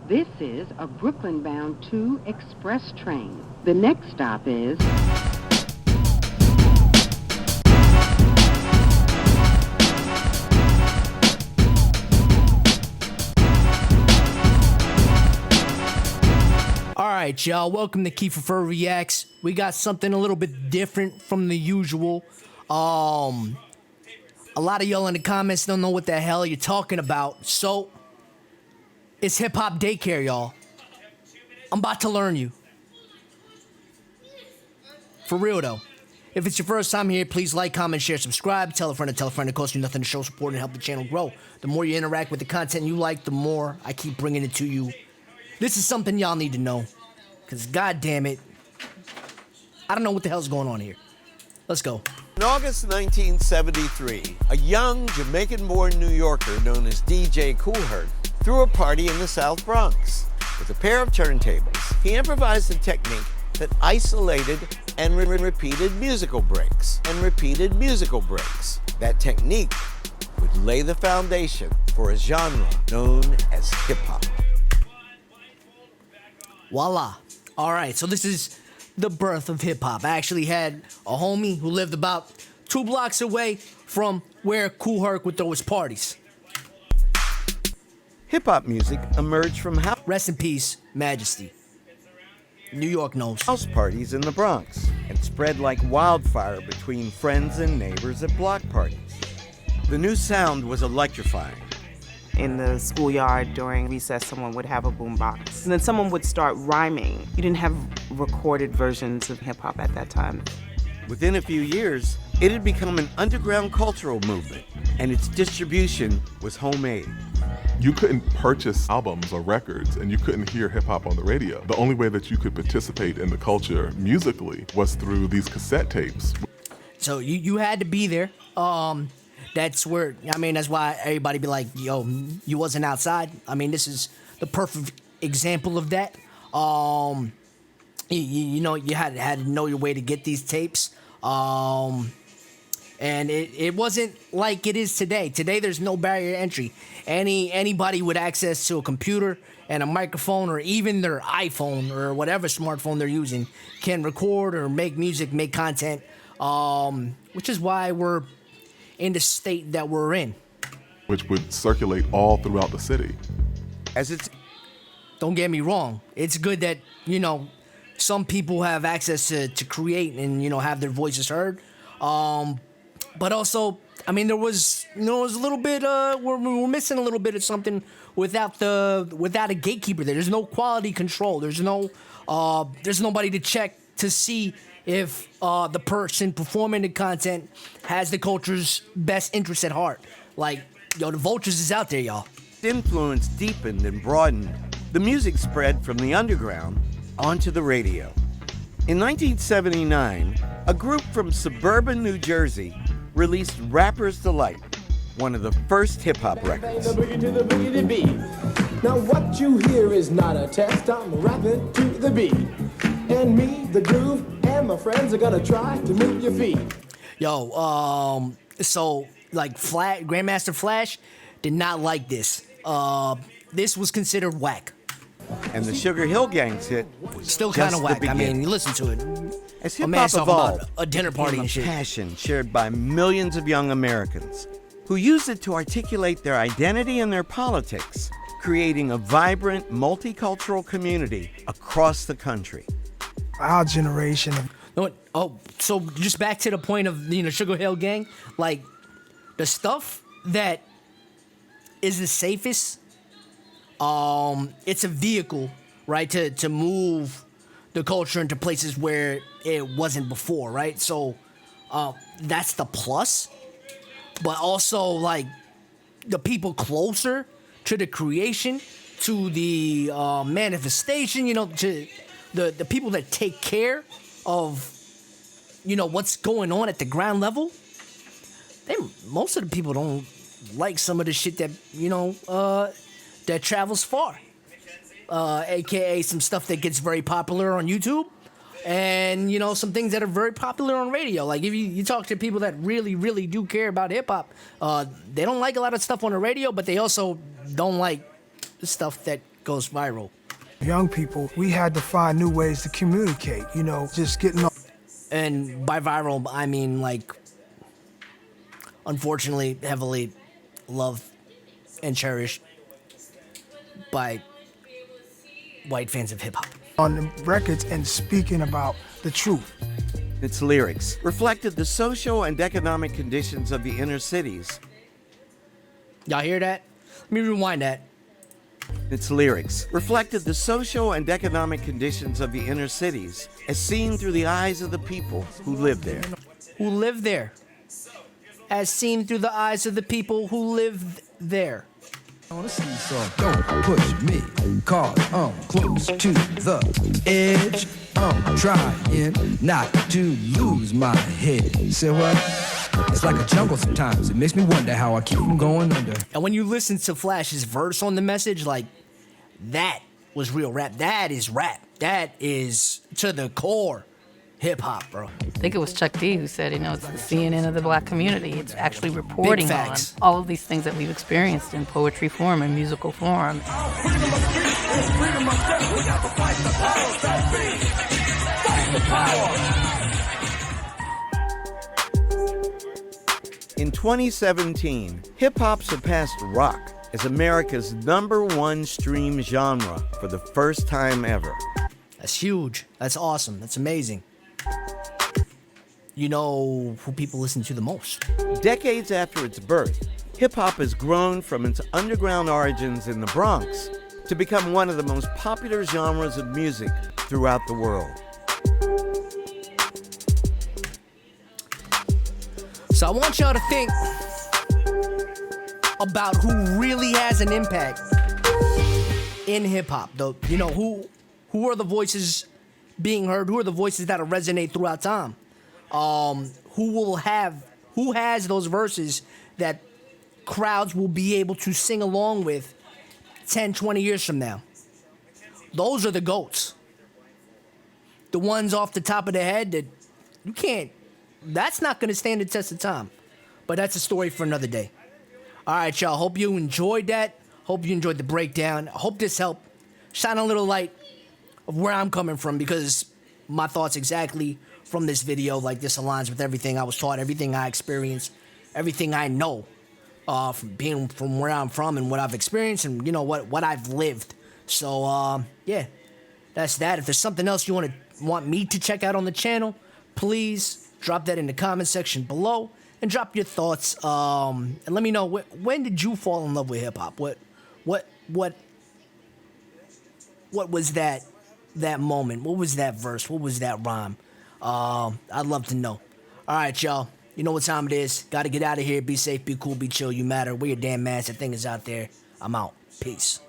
This is a Brooklyn-bound 2 express train. The next stop is... Alright, y'all, welcome to Keeferfer Reacts. We got something a little bit different from the usual. A lot of y'all in the comments don't know what the hell you're talking about, so it's hip-hop daycare, y'all. I'm about to learn you. For real, though. If it's your first time here, please like, comment, share, subscribe, tell a friend, it costs you nothing to show support and help the channel grow. The more you interact with the content you like, the more I keep bringing it to you. This is something y'all need to know, because god damn it, I don't know what the hell's going on here. Let's go. In August 1973, a young Jamaican-born New Yorker known as DJ Keeferfer threw a party in the South Bronx. With a pair of turntables, he improvised a technique that isolated and repeated musical breaks. That technique would lay the foundation for a genre known as hip-hop. Voila. Alright, so this is the birth of hip-hop. I actually had a homie who lived about 2 blocks away from where Kool Herc would throw his parties. Hip-hop music emerged from Rest in peace, Majesty. New York knows. house parties in the Bronx and spread like wildfire between friends and neighbors at block parties. The new sound was electrifying. In the schoolyard during recess, someone would have a boombox. And then someone would start rhyming. You didn't have recorded versions of hip hop at that time. Within a few years, it had become an underground cultural movement, and its distribution was homemade. You couldn't purchase albums or records, and you couldn't hear hip-hop on the radio. The only way that you could participate in the culture musically was through these cassette tapes. So you had to be there. That's where, I mean, that's why everybody be like, yo, you wasn't outside. I mean, this is the perfect example of that. You know, you had to know your way to get these tapes. And it wasn't like it is today. Today, there's no barrier to entry. Anybody with access to a computer and a microphone, or even their iPhone or whatever smartphone they're using, can record or make music, make content, which is why we're in the state that we're in. Which would circulate all throughout the city. Don't get me wrong. It's good that, you know, some people have access to create and, you know, have their voices heard. But also, I mean, there was a little bit, we're missing a little bit of something without a gatekeeper there. There's no quality control. There's nobody to check to see if the person performing the content has the culture's best interest at heart. Like, yo, the vultures is out there, y'all. Influence deepened and broadened. The music spread from the underground onto the radio. In 1979, a group from suburban New Jersey released Rapper's Delight, one of the first hip-hop records. Now what you hear is not a test, I'm rapping to the beat. And me, the groove, and my friends are gonna try to move your feet. Yo, so, like, Grandmaster Flash did not like this. This was considered whack. And the Sugar Hill Gang's hit was still kind of whack. I mean, you listen to it. As A hip-hop man's talking evolved, about a dinner party and a shit. passion shared by millions of young Americans who used it to articulate their identity and their politics, creating a vibrant, multicultural community across the country. Our generation of... So just back to the point of, you know, Sugar Hill Gang, like, the stuff that is the safest, it's a vehicle, right, to move the culture into places where it wasn't before, right? So that's the plus. But also, like, the people closer to the creation, to the manifestation, you know, to the people that take care of, you know, what's going on at the ground level, most of the people don't like some of the shit that, you know, that travels far. AKA some stuff that gets very popular on YouTube, and, you know, some things that are very popular on radio. Like, if you talk to people that really, really do care about hip-hop, they don't like a lot of stuff on the radio, but they also don't like the stuff that goes viral. Young people, we had to find new ways to communicate, you know, just getting on. And by viral, I mean, like, unfortunately, heavily loved and cherished by white fans of hip-hop. On the records and speaking about the truth. Its lyrics reflected the social and economic conditions of the inner cities. Y'all hear that? Let me rewind that. Its lyrics reflected the social and economic conditions of the inner cities as seen through the eyes of the people who lived there. Who live there. As seen through the eyes of the people who live there. Don't push me, cause I'm close to the edge. I'm trying not to lose my head. Say what? It's like a jungle sometimes. It makes me wonder how I keep from going under. And when you listen to Flash's verse on the message, like, that was real rap. That is rap. That is to the core hip-hop, bro. I think it was Chuck D who said, you know, it's the CNN of the black community. It's actually reporting on all of these things that we've experienced in poetry form and musical form. In 2017, hip-hop surpassed rock as America's #1 stream genre for the first time ever. That's huge. That's awesome. That's amazing. You know who people listen to the most. Decades after its birth, hip-hop has grown from its underground origins in the Bronx to become one of the most popular genres of music throughout the world. So I want y'all to think about who really has an impact in hip-hop, though. You know, who are the voices being heard? Who are the voices that'll resonate throughout time? Who has those verses that crowds will be able to sing along with 10, 20 years from now? Those are the GOATs. The ones off the top of the head that you can't, that's not going to stand the test of time. But that's a story for another day. All right, y'all. Hope you enjoyed that. Hope you enjoyed the breakdown. I hope this helped shine a little light of where I'm coming from, because my thoughts exactly from this video, like, this aligns with everything I was taught, everything I experienced, everything I know from where I'm from and what I've experienced and, you know, what I've lived. So, yeah, that's that. If there's something else you want me to check out on the channel, please drop that in the comment section below and drop your thoughts. And let me know, when did you fall in love with hip hop? What was that moment? What was that verse? What was that rhyme? I'd love to know. All right, y'all. You know what time it is. Got to get out of here. Be safe, be cool, be chill. You matter. Wear your damn mask. That thing is out there. I'm out. Peace.